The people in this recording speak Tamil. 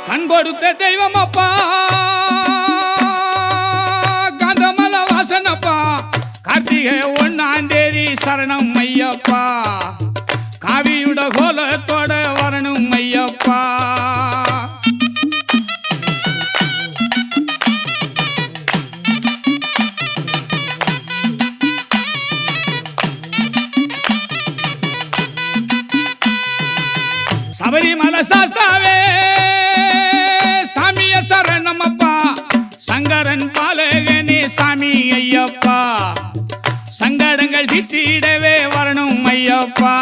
கண் கொடுத்த தெய்வம் அப்பா காந்தமல வாசனப்பா கார்த்திகை 1ஆம் தேதி சரணம் ஐயப்பா காவியுட கோலத்தோட வரணும் ஐயப்பா சபரிமலை சாஸ்தாவே சாமிய சரணமப்பா சங்கரன் பாலகனே சாமி ஐயப்பா சங்கடங்கள் திட்டிடவே வரணும் ஐயப்பா